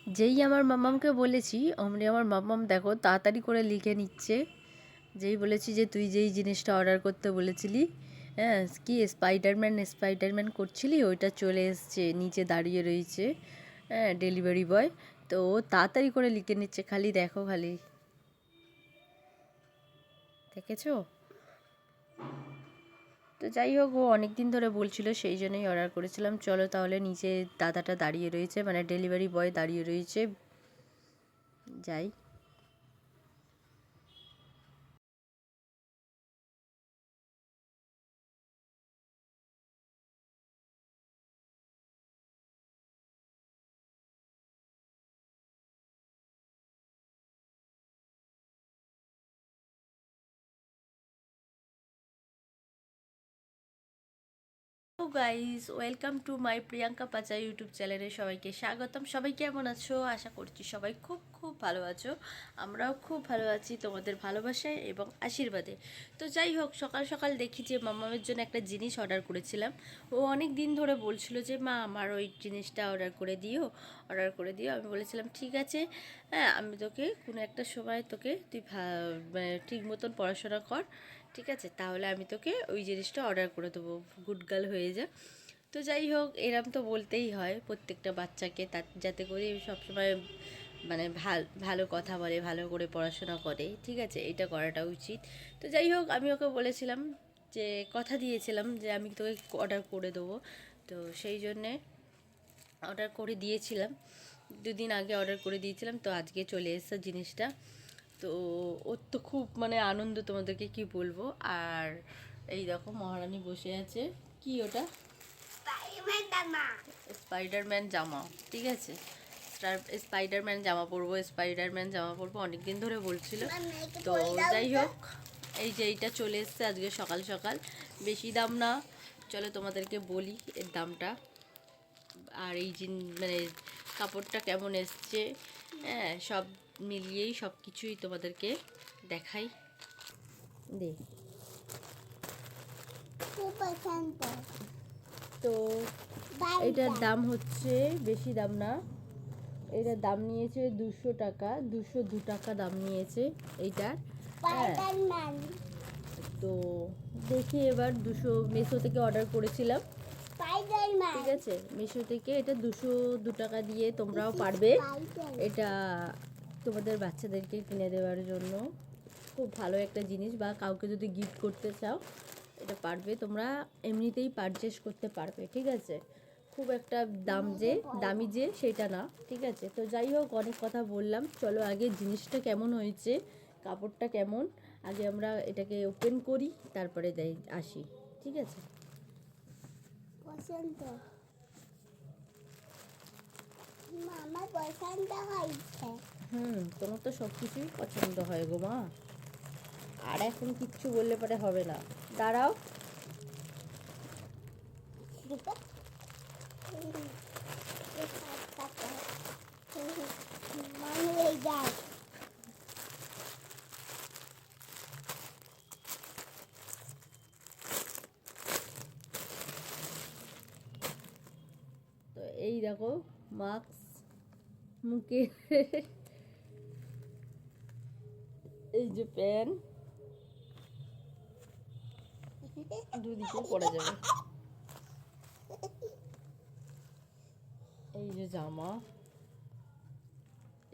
যেই আমার মাম্মামকে বলেছি অমনি আমার মাম্মাম দেখো তাড়াতাড়ি করে লিখে নিচ্ছে। যেই বলেছি যে তুই যেই জিনিসটা অর্ডার করতে বলেছিলি, হ্যাঁ কি স্পাইডারম্যান স্পাইডারম্যান করছিলি, ওইটা চলে এসছে, নিচে দাঁড়িয়ে রয়েছে। হ্যাঁ ডেলিভারি বয়। তো ও তাড়াতাড়ি করে লিখে নিচ্ছে, খালি দেখো খালি, দেখেছো? তো যাই হোক, ও অনেক দিন ধরে বলছিল, সেই জন্যই অর্ডার করেছিলাম। চলো তাহলে, নিচে দাদাটা দাঁড়িয়ে রয়েছে, মানে ডেলিভারি বয় দাঁড়িয়ে রয়েছে, যাই। Hello guys, welcome to my Priyanka Pacha YouTube চ্যানেলে সবাইকে স্বাগতম। সবাই কেমন আছো? আশা করছি সবাই খুব খুব ভালো আছো। আমরাও খুব ভালো আছি তোমাদের ভালোবাসায় এবং আশীর্বাদে। তো যাই হোক, সকাল সকাল দেখি যে মামামের জন্য একটা জিনিস অর্ডার করেছিলাম। ও অনেক দিন ধরে বলছিল যে মা আমার ওই জিনিসটা অর্ডার করে দিও, অর্ডার করে দিও। আমি বলেছিলাম ঠিক আছে, হ্যাঁ আমি তোকে কোনো একটা সময় তোকে তুই মানে ঠিক মতন পড়াশোনা কর, ঠিক আছে, তাহলে আমি তোকে ওই জিনিসটা অর্ডার করে দেবো, গুড গার্ল হয়ে যা। তো যাই হোক, এরম তো বলতেই হয় প্রত্যেকটা বাচ্চাকে, যাতে করে সবসময় মানে ভালো কথা বলে, ভালো করে পড়াশোনা করে, ঠিক আছে, এটা করাটা উচিত। তো যাই হোক, আমি ওকে বলেছিলাম যে কথা দিয়েছিলাম যে আমি তোকে অর্ডার করে দেবো। তো সেই জন্যে অর্ডার করে দিয়েছিলাম, দুদিন আগে অর্ডার করে দিয়েছিলাম, তো আজকে চলে এসেছে জিনিসটা। তো ওর তো খুব মানে আনন্দ, তোমাদেরকে কি বলবো। আর এই দেখো মহারানী বসে আছে, কি ওটা? স্পাইডারম্যান জামা, ঠিক আছে, স্পাইডারম্যান জামা পরবো, স্পাইডারম্যান জামা পরবো, অনেকদিন ধরে বলছিল। তো যাই হোক, এই যে এইটা চলে এসছে আজকে সকাল সকাল। বেশি দাম না, চলো তোমাদেরকে বলি এর দামটা। আর এই মানে কাপড়টা কেমন এসছে, হ্যাঁ সব মিলিয়েই সব কিছুই তোমাদেরকে দেখাই। দে তো এটার দাম হচ্ছে, বেশি দাম না, এটার দাম নিয়েছে 200 টাকা, 202 টাকা দাম নিয়েছে এইটার। হ্যাঁ, তো দেখি এবার, মেশো থেকে অর্ডার করেছিলাম, ঠিক আছে, মিশো থেকে। এটা 202 টাকা দিয়ে তোমরাও পারবে এটা তোমাদের বাচ্চাদেরকে কিনে দেওয়ার জন্য। খুব ভালো একটা জিনিস, বা কাউকে যদি গিফট করতে চাও এটা পারবে তোমরা, এমনিতেই পারচেস করতে পারবে, ঠিক আছে। খুব একটা দামি যে সেটা না, ঠিক আছে। তো যাই হোক, অনেক কথা বললাম, চলো আগে জিনিসটা কেমন হয়েছে, কাপড়টা কেমন, আগে আমরা এটাকে ওপেন করি, তারপরে আসি, ঠিক আছে। পছন্দ, আমার পছন্দ হয়েছে। তোমার তো সব কিছুই পছন্দ হয় গো মা, আর এখন কিচ্ছু বললে পরে হবে না, দাঁড়াও। তো এই দেখো মাস্ক মুখে, এই যে প্যান, দুদিকে পড়া যাবে, এই যে জামা,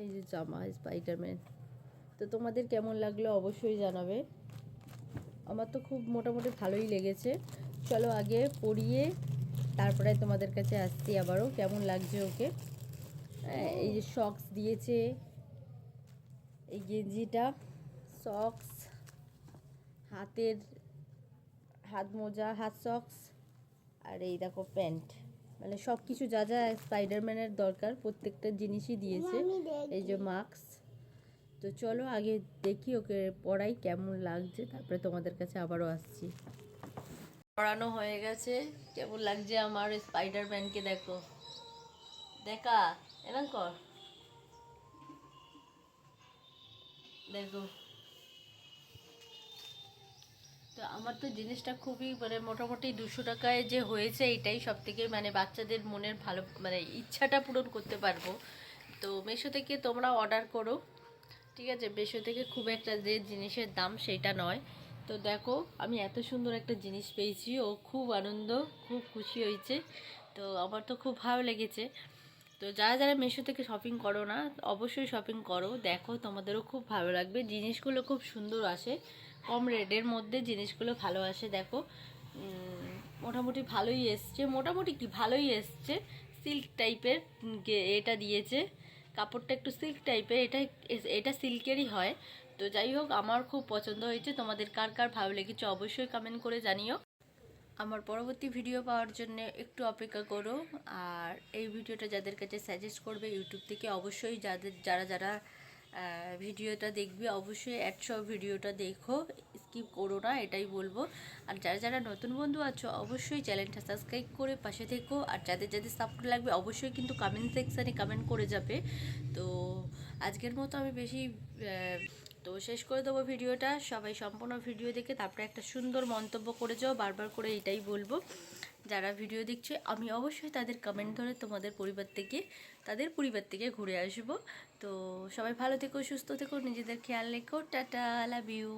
এই যে জামা স্পাইডারম্যান। তো তোমাদের কেমন লাগলো অবশ্যই জানাবে, আমার তো খুব মোটামুটি ভালোই লেগেছে। চলো আগে পরিয়ে তারপরে তোমাদের কাছে আসছি আবারও, কেমন লাগছে ওকে। এই যে সক্স দিয়েছে, এই গেঞ্জিটা, সক্স, হাতের হাত মোজা, হাত সক্স, আর এই দেখো প্যান্ট, মানে সব কিছু যা যা স্পাইডারম্যানের দরকার প্রত্যেকটা জিনিসই দিয়েছে। এই যে মাস্ক। তো চলো আগে দেখি ওকে পড়াই কেমন লাগছে, তারপরে তোমাদের কাছে আবারও আসছি। পড়ানো হয়ে গেছে, কেমন লাগছে আমার স্পাইডারম্যানকে, দেখো, দেখা, এরকম কর, দেখো। তো আমার তো জিনিসটা খুবই মানে মোটামুটি 200 টাকায় যে হয়েছে, এটাই সব থেকে মানে বাচ্চাদের মনের ভালো মানে ইচ্ছাটা পূরণ করতে পারবো। তো মিশো থেকে তোমরা অর্ডার করো, ঠিক আছে? মিশো থেকে খুব একটা যে জিনিসের দাম সেটা নয়। তো দেখো আমি এত সুন্দর একটা জিনিস পেয়েছি, ও খুব আনন্দ, খুব খুশি হয়েছে। তো আমার তো খুব ভালো লেগেছে। তো যারা যারা মিশো থেকে শপিং করো না, অবশ্যই শপিং করো, দেখো তোমাদেরও খুব ভালো লাগবে। জিনিসগুলো খুব সুন্দর আসে, কম রেটের মধ্যে জিনিসগুলো ভালো আসে। দেখো মোটামুটি ভালোই এসছে, মোটামুটি কি ভালোই এসছে। সিল্ক টাইপের এটা দিয়েছে, কাপড়টা একটু সিল্ক টাইপের, এটা সিল্কেরই হয়। তো যাই হোক, আমার খুব পছন্দ হয়েছে। তোমাদের কার কার ভালো লেগেছে অবশ্যই কমেন্ট করে জানিও। আমার পরবর্তী ভিডিও পাওয়ার জন্য একটু অপেক্ষা করো। আর এই ভিডিওটা যাদের কাছে সাজেস্ট করবে ইউটিউব থেকে, অবশ্যই যারা যারা ভিডিওটা দেখবে অবশ্যই অ্যাডসহ ভিডিওটা দেখো, স্কিপ করো না, এটাই বলবো। আর যারা যারা নতুন বন্ধু আছো অবশ্যই চ্যানেলটা সাবস্ক্রাইব করে পাশে থেকো। আর যাদের যাদের সাপোর্ট লাগবে অবশ্যই কিন্তু কমেন্ট সেকশানে কমেন্ট করে যাবে। তো আজকের মতো আমি বেশি তো শেষ করে দেবো ভিডিওটা। সবাই সম্পূর্ণ ভিডিও দেখে তারপরে একটা সুন্দর মন্তব্য করে যাও, বারবার করে এটাই বলবো। যারা ভিডিও দেখছে আমি অবশ্যই তাদের কমেন্ট ধরে তাদের পরিবার থেকে ঘুরে আসবো। তো সবাই ভালো থেকো, সুস্থ থেকো, নিজেদের খেয়াল রেখো। Tata, love you.